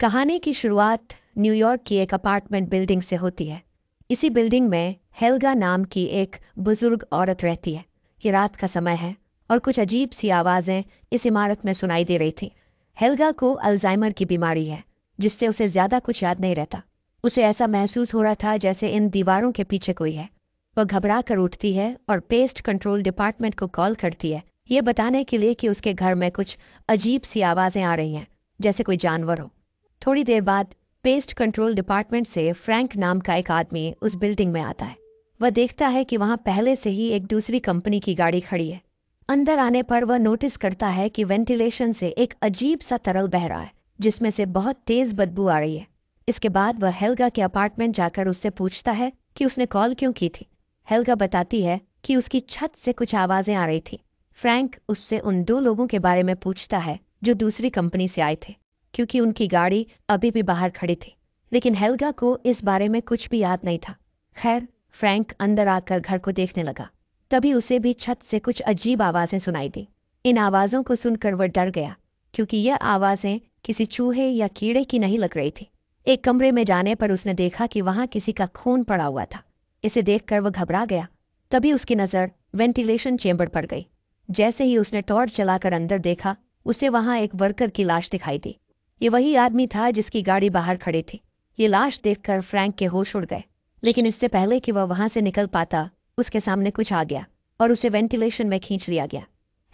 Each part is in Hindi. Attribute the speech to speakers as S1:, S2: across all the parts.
S1: कहानी की शुरुआत न्यूयॉर्क की एक अपार्टमेंट बिल्डिंग से होती है। इसी बिल्डिंग में हेल्गा नाम की एक बुजुर्ग औरत रहती है। ये रात का समय है और कुछ अजीब सी आवाज़ें इस इमारत में सुनाई दे रही थी। हेल्गा को अल्जाइमर की बीमारी है, जिससे उसे ज़्यादा कुछ याद नहीं रहता। उसे ऐसा महसूस हो रहा था जैसे इन दीवारों के पीछे कोई है। वह घबरा कर उठती है और पेस्ट कंट्रोल डिपार्टमेंट को कॉल करती है, ये बताने के लिए कि उसके घर में कुछ अजीब सी आवाज़ें आ रही हैं, जैसे कोई जानवर हो। थोड़ी देर बाद पेस्ट कंट्रोल डिपार्टमेंट से फ्रैंक नाम का एक आदमी उस बिल्डिंग में आता है। वह देखता है कि वहां पहले से ही एक दूसरी कंपनी की गाड़ी खड़ी है। अंदर आने पर वह नोटिस करता है कि वेंटिलेशन से एक अजीब सा तरल बह रहा है, जिसमें से बहुत तेज बदबू आ रही है। इसके बाद वह हेल्गा के अपार्टमेंट जाकर उससे पूछता है कि उसने कॉल क्यों की थी। हेल्गा बताती है कि उसकी छत से कुछ आवाजें आ रही थी। फ्रैंक उससे उन दो लोगों के बारे में पूछता है जो दूसरी कंपनी से आए थे, क्योंकि उनकी गाड़ी अभी भी बाहर खड़ी थी। लेकिन हेल्गा को इस बारे में कुछ भी याद नहीं था। खैर, फ्रैंक अंदर आकर घर को देखने लगा। तभी उसे भी छत से कुछ अजीब आवाज़ें सुनाई दी। इन आवाज़ों को सुनकर वह डर गया, क्योंकि यह आवाज़ें किसी चूहे या कीड़े की नहीं लग रही थी। एक कमरे में जाने पर उसने देखा कि वहां किसी का खून पड़ा हुआ था। इसे देखकर वह घबरा गया। तभी उसकी नज़र वेंटिलेशन चेंबर पर गई। जैसे ही उसने टॉर्च जलाकर अंदर देखा, उसे वहां एक वर्कर की लाश दिखाई दी। ये वही आदमी था जिसकी गाड़ी बाहर खड़ी थी। ये लाश देखकर फ्रैंक के होश उड़ गए, लेकिन इससे पहले कि वह वहां से निकल पाता, उसके सामने कुछ आ गया और उसे वेंटिलेशन में खींच लिया गया।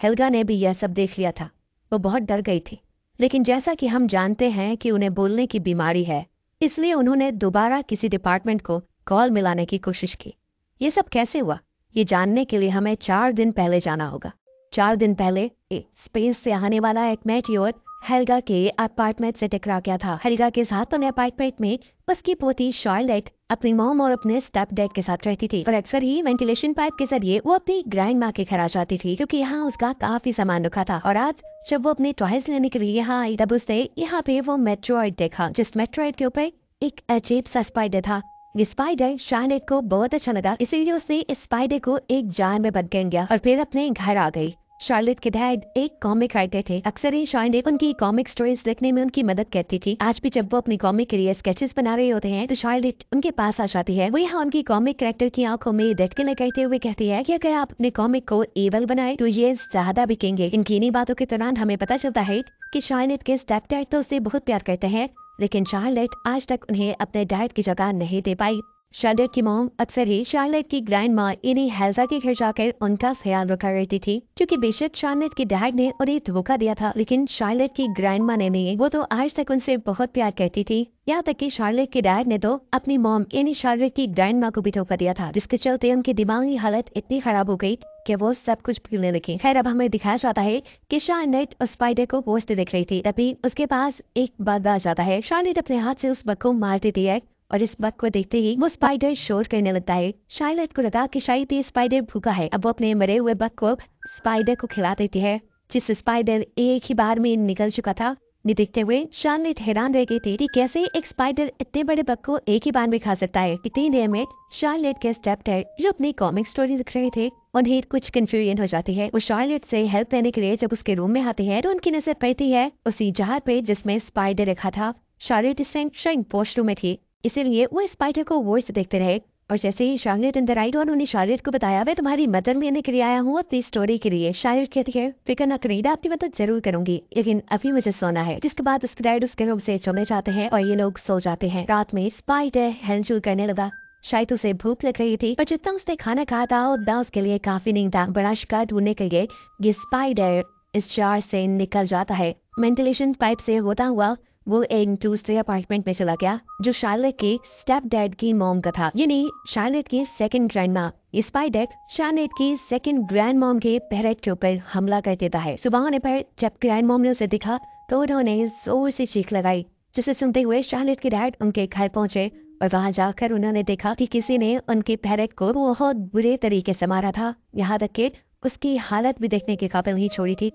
S1: हेल्गा ने भी यह सब देख लिया था। वो बहुत डर गई थी, लेकिन जैसा कि हम जानते हैं कि उन्हें बोलने की बीमारी है, इसलिए उन्होंने दोबारा किसी डिपार्टमेंट को कॉल मिलाने की कोशिश की। ये सब कैसे हुआ, ये जानने के लिए हमें 4 दिन पहले जाना होगा। 4 दिन पहले स्पेस से आने वाला एक मेटियोर हेल्गा के अपार्टमेंट से टकरा गया था। हेल्गा के साथ उन्हें अपार्टमेंट में उसकी पोती शार्लेट अपनी मॉम और अपने स्टेप डैड के साथ रहती थी, और अक्सर ही वेंटिलेशन पाइप के जरिए वो अपनी ग्रैंड माँ के घर आ जाती थी, क्योंकि यहाँ उसका काफी सामान रखा था। और आज जब वो अपने टॉयज लेने के लिए यहाँ आई, तब उसने यहाँ पे वो मेट्रॉइड देखा, जिस मेट्रॉइड के ऊपर एक अजीब सा स्पाइडर था। ये स्पाइडर शार्लेट को बहुत अच्छा लगा, इसीलिए उसने इस स्पाइडर को एक जार में बंद कर दिया और फिर अपने घर आ गई। शार्लेट के डैड एक कॉमिक राइटर थे। अक्सर ही शार्लेट उनकी कॉमिक स्टोरीज लिखने में उनकी मदद करती थी। आज भी जब वो अपनी कॉमिक के लिए स्केचेस बना रहे होते हैं, तो शार्लेट उनके पास आ जाती है। वो यहाँ उनकी कॉमिक कैरेक्टर की आंखों में देख करते हुए कहती है कि अगर आप अपने कॉमिक को एवल बनाए तो ये ज्यादा बिकेंगे। इनकी इन्हीं बातों के दौरान हमें पता चलता है कि शार्लेट के स्टेप डैड तो उसे बहुत प्यार करते हैं, लेकिन शार्लेट आज तक उन्हें अपने डैड की जगह नहीं दे पाई। शार्लेट की मॉम अक्सर ही शार्लेट की ग्रैंड माँ इन्हीं हेल्गा के घर जाकर उनका ख्याल रखा करती थी, क्योंकि बेशक शार्लेट के डैड ने उन्हें धोखा दिया था, लेकिन शार्लेट की ग्रैंड माँ ने नहीं। वो तो आज तक उनसे बहुत प्यार करती थी। यहाँ तक कि शार्लेट के डैड ने तो अपनी मॉम यानी शार्लेट की ग्रैंड माँ को भी धोखा दिया था, जिसके चलते उनकी दिमागी हालत इतनी खराब हो गई कि वो सब कुछ भूलने लगी। खैर, अब हमें दिखाया जाता है कि शार्लेट उस स्पाइडर को पोस्टर देख रही थी, तभी उसके पास एक बग आ जाता है। शार्लेट अपने हाथ से उस बग को मार देती है और इस बग को देखते ही वो स्पाइडर शोर करने लगता है। शार्लेट को लगा कि शायद ये स्पाइडर भूखा है। अब वो अपने मरे हुए बग को स्पाइडर को खिला देती है, जिससे स्पाइडर एक ही बार में निकल चुका था। ये देखते हुए शार्लेट हैरान रह गई थी कि कैसे एक स्पाइडर इतने बड़े बग को एक ही बार में खा सकता है। इतनी देर में शार्लेट के स्टेपडैड, जो अपनी कॉमिक स्टोरी लिख रहे थे, उन्हें कुछ कंफ्यूजन हो जाती है। वो शार्लेट से हेल्प लेने के लिए जब उसके रूम में आते हैं, तो उनकी नजर पड़ती है उसी जार पे जिसमें स्पाइडर रखा था। शार्लेट इस टाइम शायद वॉशरूम में थी, इसीलिए वो स्पाइडर को वो से देखते रहे। और जैसे ही शार्लेट अंदर आई तो उन्होंने शार्लेट को बताया, मैं तुम्हारी मदद लेने के लिए आया हूँ अपनी स्टोरी के लिए। शार्लेट कहती है, फिक्र न करिए, आपकी मदद जरूर करूंगी, लेकिन अभी मुझे सोना है। जिसके बाद उसके डैड उसके रूम से चले जाते हैं और ये लोग सो जाते हैं। रात में स्पाइडर हिलजुल करने लगा। शायद उसे भूख लग रही थी, पर जितना उसने खाना खाया था उतना उसके लिए काफी नहीं था। बड़ा शिकार ढूंढने के लिए ये स्पाइडर इस जार से निकल जाता है। वेंटिलेशन पाइप से होता हुआ वो एक दूसरे अपार्टमेंट में चला गया, जो शार्लेट के स्टेप डैड की मॉम का था, यानी शार्लेट की सेकंड ग्रैंड माँ। ये स्पाइडर शार्लेट की सेकंड ग्रैंड मॉम के पेरेट के ऊपर हमला कर देता है। सुबह होने पर जब ग्रैंड मॉम ने उसे दिखा तो उन्होंने जोर से चीख लगाई, जिसे सुनते हुए शार्लेट के डैड उनके घर पहुंचे और वहां जाकर उन्होंने देखा कि किसी ने उनके पेरेट को बहुत बुरे तरीके से मारा था, यहाँ तक कि उसकी हालत भी देखने के काबिल ही छोड़ी थी।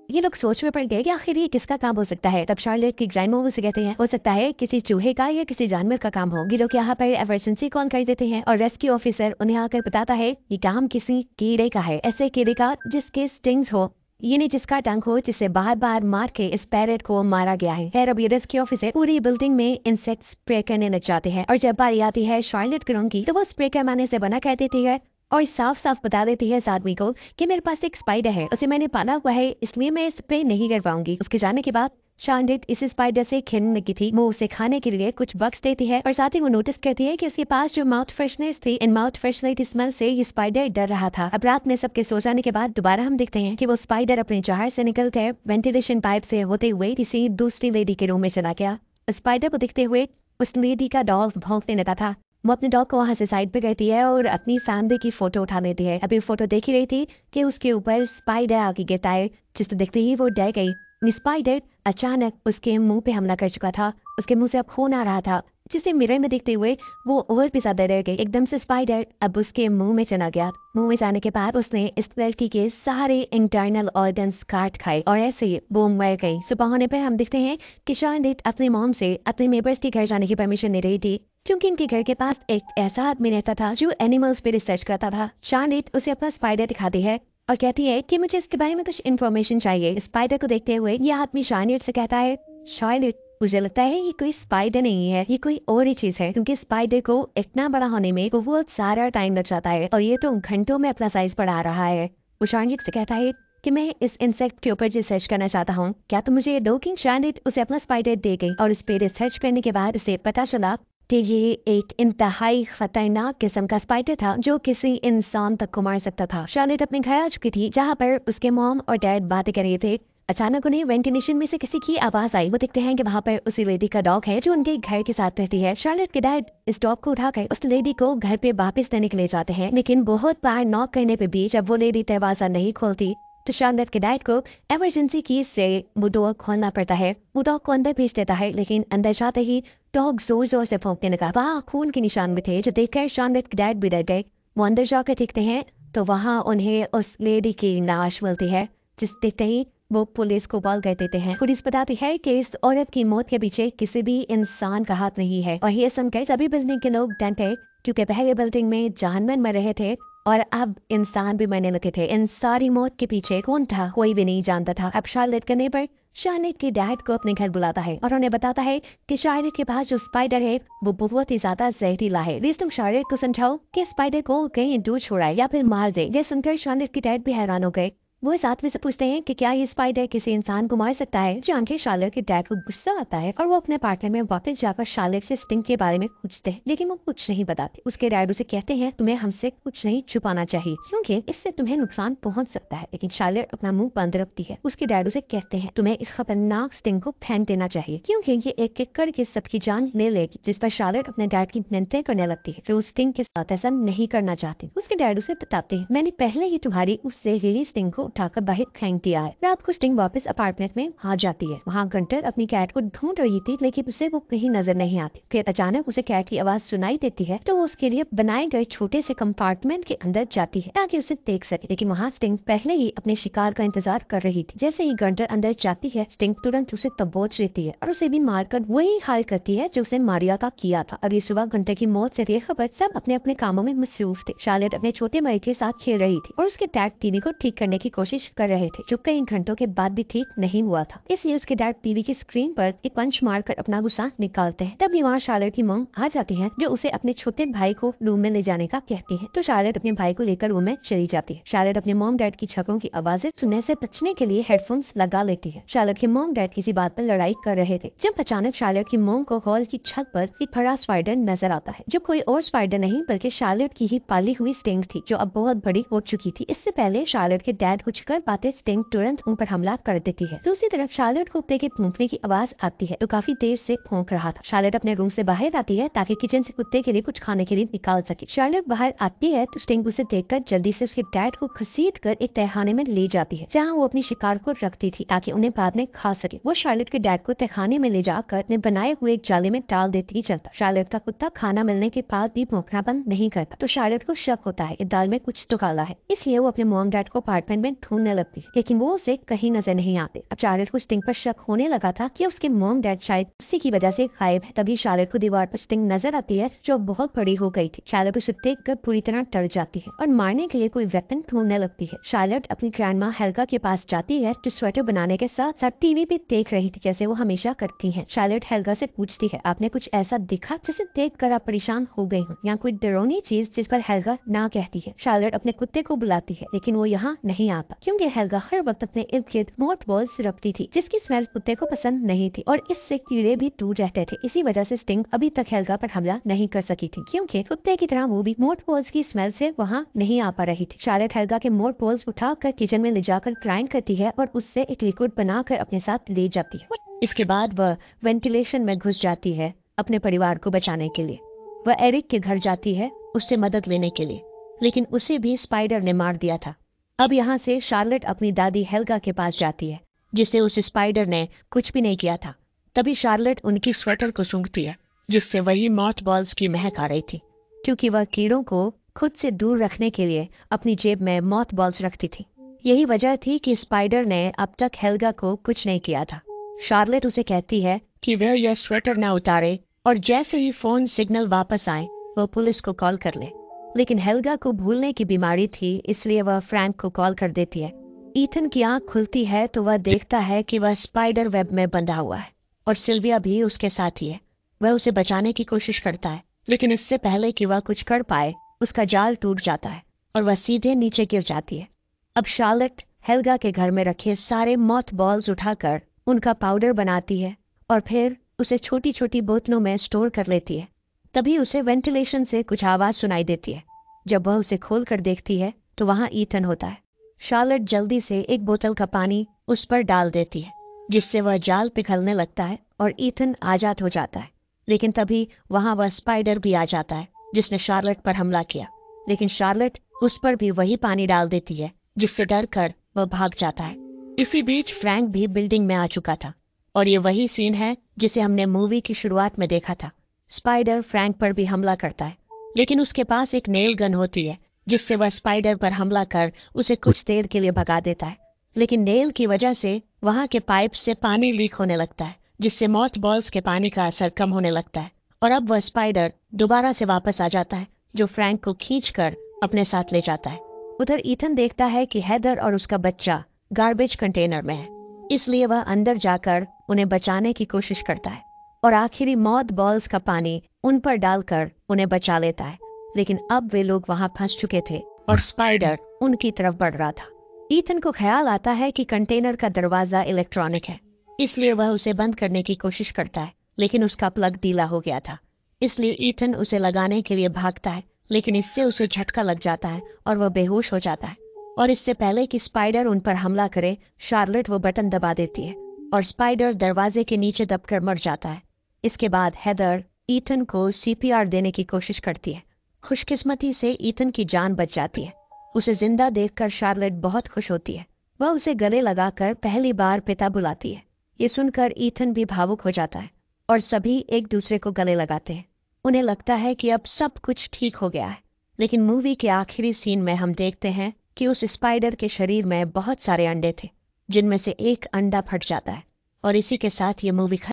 S1: ये लोग सोच में पड़ गए कि आखिर ये किसका काम हो सकता है। तब शार्लेट की ग्रैंड मॉम उसे कहते हैं, हो सकता है किसी चूहे का या किसी जानवर का काम हो। ये लोग यहाँ पर इमरजेंसी कॉल कर देते हैं और रेस्क्यू ऑफिसर उन्हें आकर बताता है ये काम किसी कीड़े का है, ऐसे कीड़े का जिसके स्टिंग्स हो ये नहीं जिसका टंक हो जिसे बार बार मार के इस पैरेट को मारा गया है। खैर अब ये रेस्क्यू ऑफिसर पूरी बिल्डिंग में इंसेक्ट स्प्रे करने लग जाते हैं और जब बारी आती है शार्लेट ग्रोम की तो वो स्प्रे करवाने से मना कर देती है और साफ साफ बता देती है इस आदमी को कि मेरे पास एक स्पाइडर है, उसे मैंने पाला हुआ है, इसलिए मैं स्प्रे नहीं कर पाऊंगी। उसके जाने के बाद शार्लेट इस स्पाइडर से खेलने लगी थी। वो उसे खाने के लिए कुछ बक्स देती है और साथ ही वो नोटिस करती है कि उसके पास जो माउथ फ्रेशनर्स थी, इन माउथ फ्रेशनर की स्मेल से ये स्पाइडर डर रहा था। अब रात में सबके सो जाने के बाद दोबारा हम देखते हैं कि वो स्पाइडर अपने जहर से निकल कर वेंटिलेशन पाइप से होते हुए किसी दूसरी लेडी के रूम में चला गया। स्पाइडर को देखते हुए उस लेडी का डॉग भौंकने लगा था। वो अपने डॉग को वहाँ से साइड पे करती है और अपनी फैमिली की फोटो उठा लेती है। अभी फोटो देख ही रही थी कि उसके ऊपर स्पाइडर आके गिरता है, जिसे देखते ही वो डर गई। स्पाइडर अचानक उसके मुंह पे हमला कर चुका था। उसके मुंह से अब खून आ रहा था, जिसे मिरर में देखते हुए वो और भी ज्यादा डर गई। एकदम से स्पाइडर अब उसके मुंह में चला गया। मुंह में जाने के बाद उसने इस लड़की के सारे इंटरनल ऑर्गन्स काट खाए और ऐसे ही वो मर गई। सुबह होने पर हम देखते हैं कि शार्लेट अपने मॉम से अपने नेबर्स के घर जाने की परमिशन ले रही थी, क्योंकि इनके घर के पास एक ऐसा आदमी रहता था जो एनिमल्स पे रिसर्च करता था। शार्लेट उसे अपना स्पाइडर दिखाती है और कहती है कि मुझे इसके बारे में कुछ इन्फॉर्मेशन चाहिए। स्पाइडर को देखते हुए यह आदमी शार्लेट से कहता है, शार्लेट मुझे लगता है ये कोई स्पाइडर नहीं है, ये कोई और ही चीज है, क्योंकि स्पाइडर को इतना बड़ा होने में बहुत सारा टाइम लग जाता है और ये तो घंटों में अपना साइज बढ़ा रहा है। वो शार्लेट से कहता है कि मैं इस इंसेक्ट के ऊपर रिसर्च करना चाहता हूँ, क्या तुम मुझे ये दो? किंग शार्लेट उसे अपना स्पाइडर दे गई और उस पर रिसर्च करने के बाद उसे पता चला कि ये एक इंतहाई खतरनाक किस्म का स्पाइडर था जो किसी इंसान तक को मार सकता था। शार्लेट अपने घर आ चुकी थी जहाँ पर उसके मॉम और डैड बातें कर रहे थे। अचानक उन्हें वेंटिलेशन में से किसी की आवाज आई। वो देखते हैं कि वहाँ पर उसी लेडी का डॉग है जो उनके घर के साथ रहती है। शार्लेट के डैड इस डॉग को उठाकर उस लेडी को घर पे वापस देने के लिए जाते हैं, लेकिन बहुत बार नॉक करने पे भी जब वो लेडी दरवाजा नहीं खोलती तो शार्लेट के डैड को इमरजेंसी की से वो डोर खोलना पड़ता है। वो डॉग को अंदर भेज देता है, लेकिन अंदर जाते ही डॉग जोर जोर से भौंकने लगा। वहाँ खून के निशान भी थे जो देखकर शार्लेट के डैड भी डर गए। वो अंदर जाकर देखते हैं तो वहाँ उन्हें उस लेडी की लाश मिलती है, जिस देखते ही वो पुलिस को कॉल कर देते हैं। पुलिस बताती है कि इस औरत की मौत के पीछे किसी भी इंसान का हाथ नहीं है और ये सुनकर सभी बिल्डिंग के लोग डर, क्योंकि पहले बिल्डिंग में जानवर मर रहे थे और अब इंसान भी मरने लगे थे। इन सारी मौत के पीछे कौन था कोई भी नहीं जानता था। अब शार्लेट के नेबर शार्लेट के डैड को अपने घर बुलाता है और उन्हें बताता है कि शार्लेट के पास जो स्पाइडर है वो बहुत ही ज्यादा जहरीला है। प्लीज तुम शार्लेट को समझाओ कि स्पाइडर को कहीं दूर छोड़ाए या फिर मार दे। ये सुनकर शार्लेट के डैड भी हैरान हो गए। वो इस आदमी से पूछते हैं कि क्या ये स्पाइडर किसी इंसान को मार सकता है। जान के शार्लेट के डैड को गुस्सा आता है और वो अपने पार्टनर में वापस जाकर शार्लेट से स्टिंग के बारे में पूछते हैं, लेकिन वो कुछ नहीं बताते। उसके डैड उसे कहते हैं तुम्हें हमसे कुछ नहीं छुपाना चाहिए क्योंकि इससे तुम्हें नुकसान पहुंच सकता है, लेकिन शार्लेट अपना मुंह बंद रखती है। उसके डैड उसे कहते हैं तुम्हें इस खतरनाक स्टिंग को फेंक देना चाहिए क्योंकि ये एक एक करके सबकी जान ले लेगी। जिस पर शार्लेट अपने डैड की मिन्नतें करने लगती है, फिर उस स्टिंग के साथ ऐसा नहीं करना चाहती। उसके डैड उसे बताते हैं मैंने पहले ही तुम्हारी उस जहरीली स्टिंग को उठाकर बाहर फेंक दिया है। रात को स्टिंग वापस अपार्टमेंट में आ जाती है। वहाँ गंटर अपनी कैट को ढूंढ रही थी, लेकिन उसे वो कहीं नजर नहीं आती। फिर अचानक उसे कैट की आवाज सुनाई देती है तो वो उसके लिए बनाए गए छोटे से कंपार्टमेंट के अंदर जाती है ताकि उसे देख सके, लेकिन वहाँ स्टिंग पहले ही अपने शिकार का इंतजार कर रही थी। जैसे ही गंटर अंदर जाती है स्टिंग तुरंत उसे दबोच लेती है और उसे भी मारकर वही हाल करती है जो उसे मारिया का किया था। अगली सुबह गंटर की मौत से बेखबर सब अपने अपने कामों में मसरूफ थे। शार्लेट अपने छोटे भाई के साथ खेल रही थी और उसके डैड टीवी को ठीक करने की कोशिश कर रहे थे जो कई घंटों के बाद भी ठीक नहीं हुआ था। इसलिए उसके डैड टीवी की स्क्रीन पर एक पंच मारकर अपना गुस्सा निकालते हैं। तभी वहाँ शार्लेट की मॉम आ जाती है जो उसे अपने छोटे भाई को रूम में ले जाने का कहती है। तो शार्लेट अपने भाई को लेकर रूम में चली जाती है। शार्लेट अपने मॉम डैड की झगड़ों की आवाजें सुनने से बचने के लिए हेडफोन्स लगा लेती है। शार्लेट के मॉम डैड किसी बात पर लड़ाई कर रहे थे जब अचानक शार्लेट की मॉम को हॉल की छत पर एक बड़ा स्पाइडर नजर आता है, जो कोई और स्पाइडर नहीं बल्कि शार्लेट की ही पाली हुई स्टिंग थी जो अब बहुत बड़ी हो चुकी थी। इससे पहले शार्लेट के डैड कुछ कर पाते स्टिंग तुरंत उन पर हमला कर देती है। दूसरी तरफ शार्लेट को कुत्ते के भौंकने की आवाज आती है तो काफी देर से भौंक रहा था। शार्लेट अपने रूम से बाहर आती है ताकि किचन से कुत्ते के लिए कुछ खाने के लिए निकाल सके। शार्लेट बाहर आती है तो स्टिंग उसे देखकर जल्दी से उसके डैड को घसीट कर एक तहखाने में ले जाती है जहाँ वो अपनी शिकार को रखती थी ताकि उन्हें बाद में खा सके। वो शार्लेट के डैड को तहखाने में ले जाकर अपने बनाए हुए एक जाले में डाल देती ही चलता। शार्लेट का कुत्ता खाना मिलने के बाद भी भौंकना बंद नहीं करता तो शार्लेट को शक होता है इस दाल में कुछ तो काला है, इसलिए वो अपने मॉम डैड को अपार्टमेंट में ढूंढने लगती है, लेकिन वो उसे कहीं नजर नहीं आते। अब शार्लेट को स्टिंग पर शक होने लगा था कि उसके मॉम डैड शायद उसी की वजह से गायब है। तभी शार्लेट को दीवार पर स्टिंग नजर आती है जो बहुत बड़ी हो गई थी। शार्लेट उसे देख कर पूरी तरह डर जाती है और मारने के लिए कोई वेपन ढूंढने लगती है। शार्लेट अपनी ग्रैंडमा हेल्गा के पास जाती है जो स्वेटर बनाने के साथ साथ टीवी भी देख रही थी जैसे वो हमेशा करती है। शार्लेट हेल्गा से पूछती है, आपने कुछ ऐसा देखा जिसे देख कर आप परेशान हो गई हो, या कोई डरावनी चीज? जिस पर हेल्गा ना कहती है। शार्लेट अपने कुत्ते को बुलाती है लेकिन वो यहाँ नहीं आता क्योंकि हेल्गा हर वक्त अपने इर्द गिर्द मोथ बॉल्स रखती थी जिसकी स्मेल कुत्ते को पसंद नहीं थी और इससे कीड़े भी दूर रहते थे। इसी वजह से स्टिंग अभी तक हेल्गा पर हमला नहीं कर सकी थी क्योंकि कुत्ते की तरह वो भी मोथ बॉल्स की स्मेल से वहाँ नहीं आ पा रही थी। शार्लेट हेल्गा के मोथ बॉल्स उठाकर किचन में ले जाकर ग्राइंड करती है और उससे एक लिक्विड बनाकर अपने साथ ले जाती है। इसके बाद वह वेंटिलेशन में घुस जाती है अपने परिवार को बचाने के लिए। वह एरिक के घर जाती है उससे मदद लेने के लिए, लेकिन उसे भी स्पाइडर ने मार दिया था। अब यहाँ से शार्लेट अपनी दादी हेल्गा के पास जाती है जिससे उस स्पाइडर ने कुछ भी नहीं किया था। तभी शार्लेट उनकी स्वेटर को सूंघती है जिससे वही मॉथ बॉल्स की महक आ रही थी क्योंकि वह कीड़ों को खुद से दूर रखने के लिए अपनी जेब में मॉथ बॉल्स रखती थी। यही वजह थी कि स्पाइडर ने अब तक हेल्गा को कुछ नहीं किया था। शार्लेट उसे कहती है कि वह यह स्वेटर न उतारे और जैसे ही फोन सिग्नल वापस आए वो पुलिस को कॉल कर ले। लेकिन हेल्गा को भूलने की बीमारी थी इसलिए वह फ्रैंक को कॉल कर देती है। ईथन की आंख खुलती है तो वह देखता है कि वह स्पाइडर वेब में बंधा हुआ है और सिल्विया भी उसके साथ ही है। वह उसे बचाने की कोशिश करता है लेकिन इससे पहले कि वह कुछ कर पाए उसका जाल टूट जाता है और वह सीधे नीचे गिर जाती है। अब शार्लेट हेल्गा के घर में रखे सारे मॉथ बॉल्स उठाकर उनका पाउडर बनाती है और फिर उसे छोटी छोटी बोतलों में स्टोर कर लेती है। तभी उसे वेंटिलेशन से कुछ आवाज सुनाई देती है। जब वह उसे खोल कर देखती है तो वहाँ ईथन होता है। शार्लेट जल्दी से एक बोतल का पानी उस पर डाल देती है जिससे वह जाल पिघलने लगता है और ईथन आजाद हो जाता है। लेकिन तभी वहाँ वह स्पाइडर भी आ जाता है जिसने शार्लेट पर हमला किया, लेकिन शार्लेट उस पर भी वही पानी डाल देती है जिससे डर कर वह भाग जाता है। इसी बीच फ्रैंक भी बिल्डिंग में आ चुका था और ये वही सीन है जिसे हमने मूवी की शुरुआत में देखा था। स्पाइडर फ्रैंक पर भी हमला करता है लेकिन उसके पास एक नेल गन होती है जिससे वह स्पाइडर पर हमला कर उसे कुछ देर के लिए भगा देता है। लेकिन नेल की वजह से वहाँ के पाइप से पानी लीक होने लगता है जिससे मॉथ बॉल्स के पानी का असर कम होने लगता है और अब वह स्पाइडर दोबारा से वापस आ जाता है जो फ्रैंक को खींचकर अपने साथ ले जाता है। उधर ईथन देखता है कि हेदर और उसका बच्चा गार्बेज कंटेनर में है, इसलिए वह अंदर जाकर उन्हें बचाने की कोशिश करता है और आखिरी मॉथ बॉल्स का पानी उन पर डालकर उन्हें बचा लेता है। लेकिन अब वे लोग वहां फंस चुके थे और स्पाइडर उनकी तरफ बढ़ रहा था। ईथन को ख्याल आता है कि कंटेनर का दरवाजा इलेक्ट्रॉनिक है, इसलिए वह उसे बंद करने की कोशिश करता है लेकिन उसका प्लग ढीला हो गया था। इसलिए ईथन उसे लगाने के लिए भागता है लेकिन इससे उसे झटका लग जाता है और वह बेहोश हो जाता है। और इससे पहले कि स्पाइडर उन पर हमला करे शार्लेट वो बटन दबा देती है और स्पाइडर दरवाजे के नीचे दबकर मर जाता है। इसके बाद हेदर ईथन को सीपीआर देने की कोशिश करती है। खुशकिस्मती से ईथन की जान बच जाती है। उसे जिंदा देखकर शार्लेट बहुत खुश होती है। वह उसे गले लगाकर पहली बार पिता बुलाती है। ये सुनकर ईथन भी भावुक हो जाता है और सभी एक दूसरे को गले लगाते हैं। उन्हें लगता है कि अब सब कुछ ठीक हो गया है। लेकिन मूवी के आखिरी सीन में हम देखते हैं कि उस स्पाइडर के शरीर में बहुत सारे अंडे थे जिनमें से एक अंडा फट जाता है और इसी के साथ ये मूवी